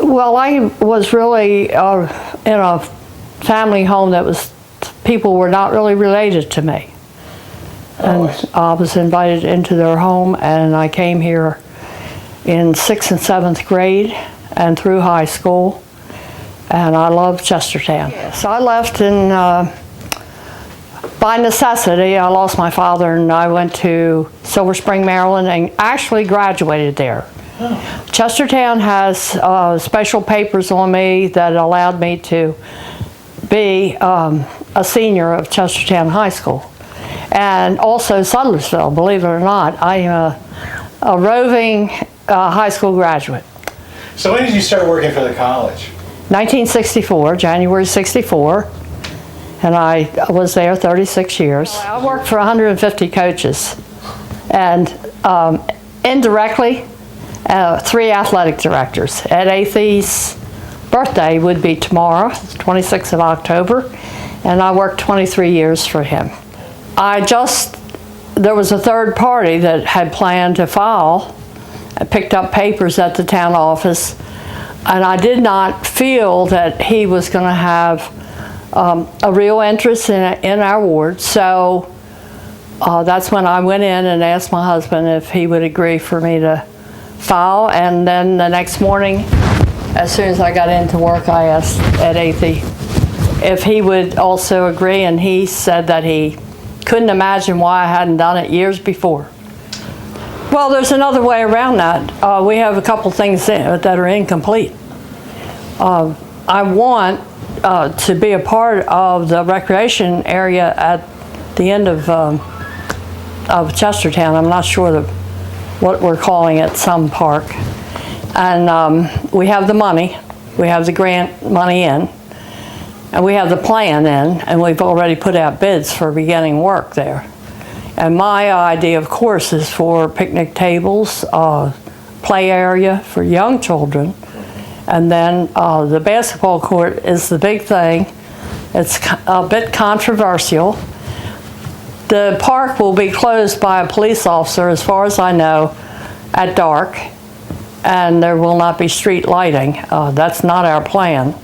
Well, I was really in a family home that people were not really related to me. And I was invited into their home, and I came here in 6th and 7th grade and through high school, and I loved Chestertown. So I left by necessity. I lost my father, and I went to Silver Spring, Maryland, and actually graduated there. Oh. Chestertown has special papers on me that allowed me to be a senior of Chestertown High School. And also Sudlersville, believe it or not. I am a roving high school graduate. So when did you start working for the college? 1964, January 64. And I was there 36 years. I worked for 150 coaches. And indirectly, 3 athletic directors. Ed Athey's birthday would be tomorrow, 26th of October. And I worked 23 years for him. There was a third party that had planned to file. I picked up papers at the town office, and I did not feel that he was going to have a real interest in our ward. So that's when I went in and asked my husband if he would agree for me to file. And then the next morning, as soon as I got into work, I asked Ed Athey if he would also agree, and he said that he couldn't imagine why I hadn't done it years before. Well, there's another way around that. We have a couple things that are incomplete. I want to be a part of the recreation area at the end of Chestertown. I'm not sure what we're calling it, some park. And we have the money. We have the grant money in. And we have the plan in, and we've already put out bids for beginning work there. And my idea, of course, is for picnic tables, play area for young children, and then the basketball court is the big thing. It's a bit controversial. The park will be closed by a police officer, as far as I know, at dark, and there will not be street lighting. That's not our plan,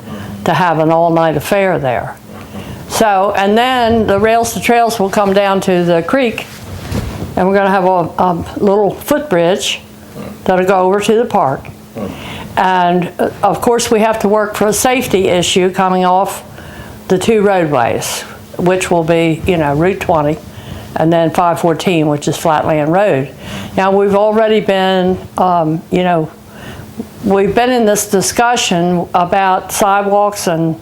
to have an all-night affair there. So, and then the rails to trails will come down to the creek, and we're going to have a little footbridge that'll go over to the park. And of course we have to work for a safety issue coming off the 2 roadways, which will be, Route 20 and then 514, which is Flatland Road. Now we've already been, we've been in this discussion about sidewalks and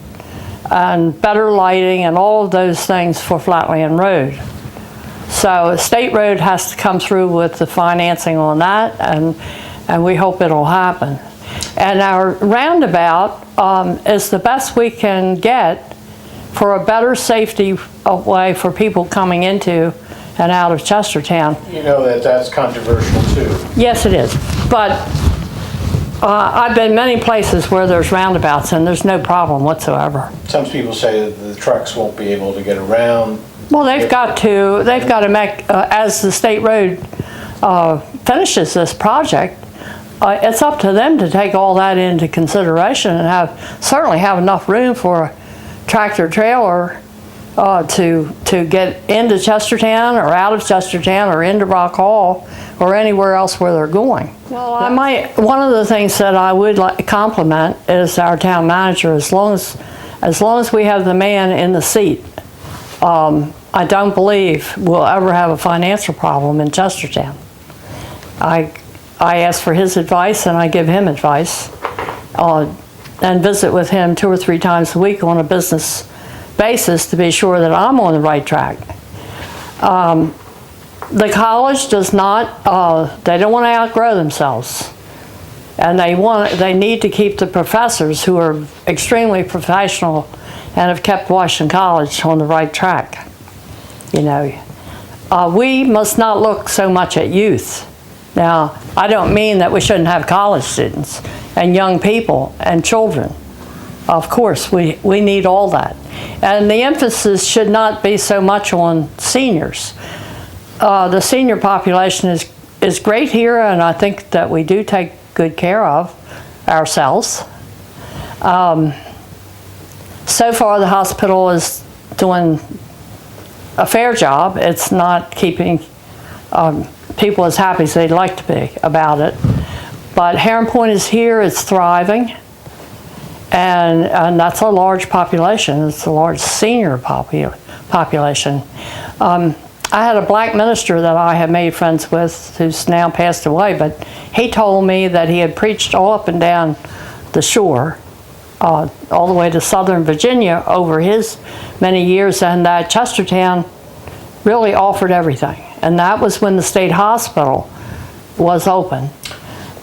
better lighting and all of those things for Flatland Road. So State Road has to come through with the financing on that, and we hope it'll happen. And our roundabout is the best we can get for a better safety way for people coming into and out of Chestertown. You know that's controversial too. Yes, it is. But I've been many places where there's roundabouts and there's no problem whatsoever. Some people say that the trucks won't be able to get around. Well, they've got to make, as the state road finishes this project, it's up to them to take all that into consideration and certainly have enough room for a tractor trailer to get into Chestertown or out of Chestertown or into Rock Hall or anywhere else where they're going. Well, one of the things that I would like to compliment is our town manager. As long as we have the man in the seat, I don't believe we'll ever have a financial problem in Chestertown. I ask for his advice and I give him advice and visit with him 2 or 3 times a week on a business basis to be sure that I'm on the right track. The college does not, they don't want to outgrow themselves. And they need to keep the professors who are extremely professional and have kept Washington College on the right track. We must not look so much at youth. Now, I don't mean that we shouldn't have college students and young people and children. Of course, we need all that. And the emphasis should not be so much on seniors. The senior population is great here, and I think that we do take good care of ourselves. So far, the hospital is doing a fair job. It's not keeping people as happy as they'd like to be about it. But Heron Point is here, it's thriving, and that's a large population. It's a large senior population. I had a black minister that I had made friends with who's now passed away, but he told me that he had preached all up and down the shore, all the way to southern Virginia over his many years, and that Chestertown really offered everything. And that was when the state hospital was open.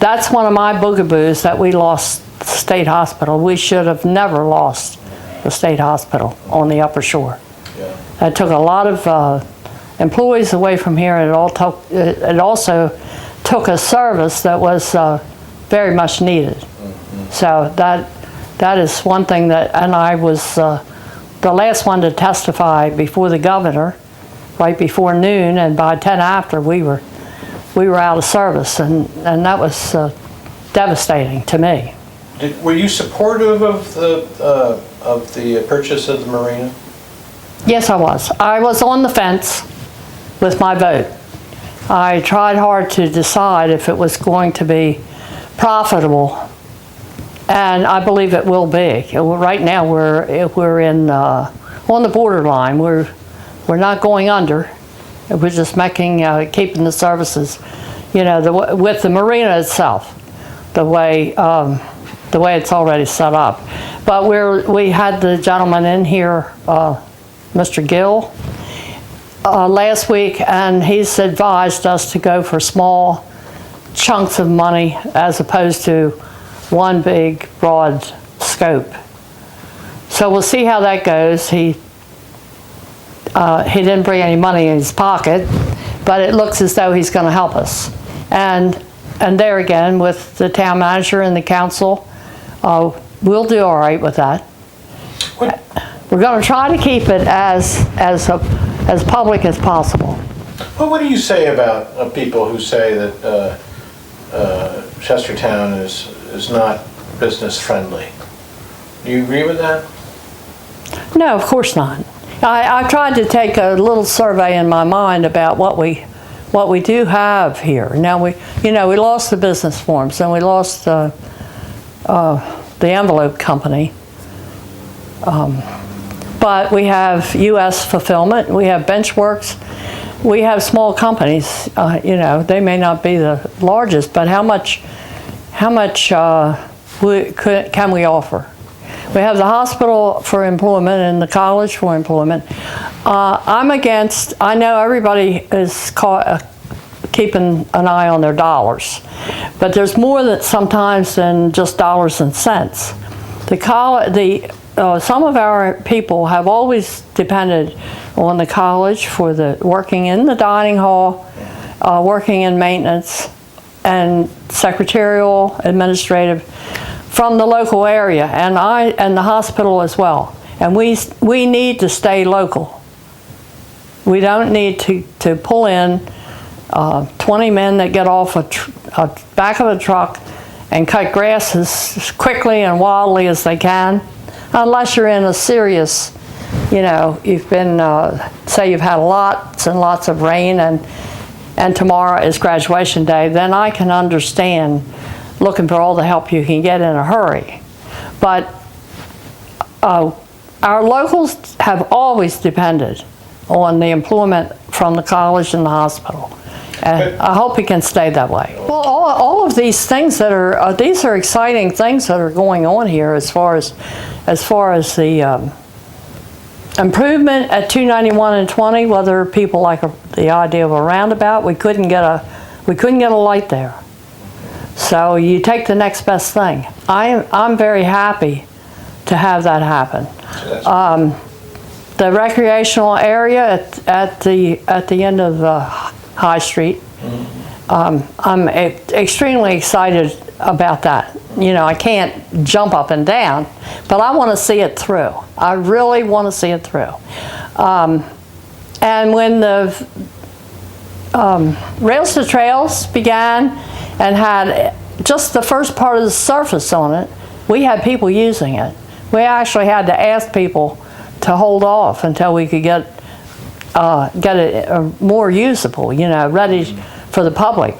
That's one of my boogaboos, that we lost the state hospital. We should have never lost the state hospital on the Upper Shore. Yeah. That took a lot of employees away from here, and it also took a service that was very much needed. Mm-hmm. So that is one thing that, and I was the last one to testify before the governor, right before noon, and by 10 after we were out of service, and that was devastating to me. Were you supportive of the purchase of the marina? Yes, I was. I was on the fence with my vote. I tried hard to decide if it was going to be profitable, and I believe it will be. Right now, we're in on the borderline. We're not going under. We're just keeping the services, with the marina itself, the way it's already set up. But we had the gentleman in here, Mr. Gill, last week, and he's advised us to go for small chunks of money as opposed to one big broad scope. So we'll see how that goes. He didn't bring any money in his pocket, but it looks as though he's going to help us. And there again, with the town manager and the council, we'll do all right with that. What? We're going to try to keep it as public as possible. Well, what do you say about people who say that Chestertown is not business friendly? Do you agree with that? No, of course not. I tried to take a little survey in my mind about what we do have here. Now we lost the business forms, and we lost the envelope company. But we have U.S. Fulfillment, we have Benchworks, we have small companies. They may not be the largest, but how much can we offer? We have the hospital for employment and the college for employment. I know everybody is keeping an eye on their dollars, but there's more sometimes than just dollars and cents. Some of our people have always depended on the college for working in the dining hall, working in maintenance, and secretarial, administrative, from the local area, and the hospital as well. And we need to stay local. We don't need to pull in 20 men that get off a back of a truck and cut grass as quickly and wildly as they can, unless you're in a serious, you've been, say you've had lots and lots of rain, and tomorrow is graduation day, then I can understand looking for all the help you can get in a hurry. But our locals have always depended on the employment from the college and the hospial. And I hope it can stay that way. Well, all of these things these are exciting things that are going on here as far as the improvement at 291 and 20. Whether people like the idea of a roundabout, we couldn't get a light there. So you take the next best thing. I'm very happy to have that happen. The recreational area at the end of High Street. I'm extremely excited about that. I can't jump up and down, but I want to see it through. I really want to see it through. And when the Rails to Trails began and had just the first part of the surface on it, we had people using it. We actually had to ask people to hold off until we could get it more usable, you know, ready for the public.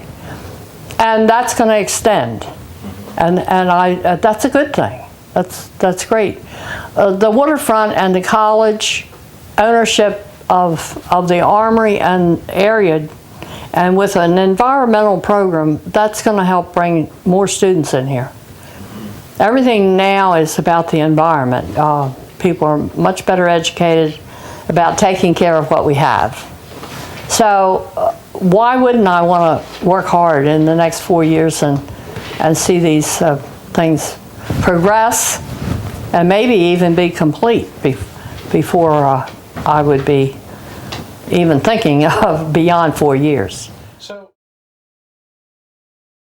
And that's going to extend. And that's a good thing. That's great. The waterfront and the college ownership of the armory and area, and with an environmental program, that's going to help bring more students in here. Everything now is about the environment. People are much better educated about taking care of what we have. So why wouldn't I want to work hard in the next 4 years and see these things progress and maybe even be complete before I would be even thinking of beyond 4 years.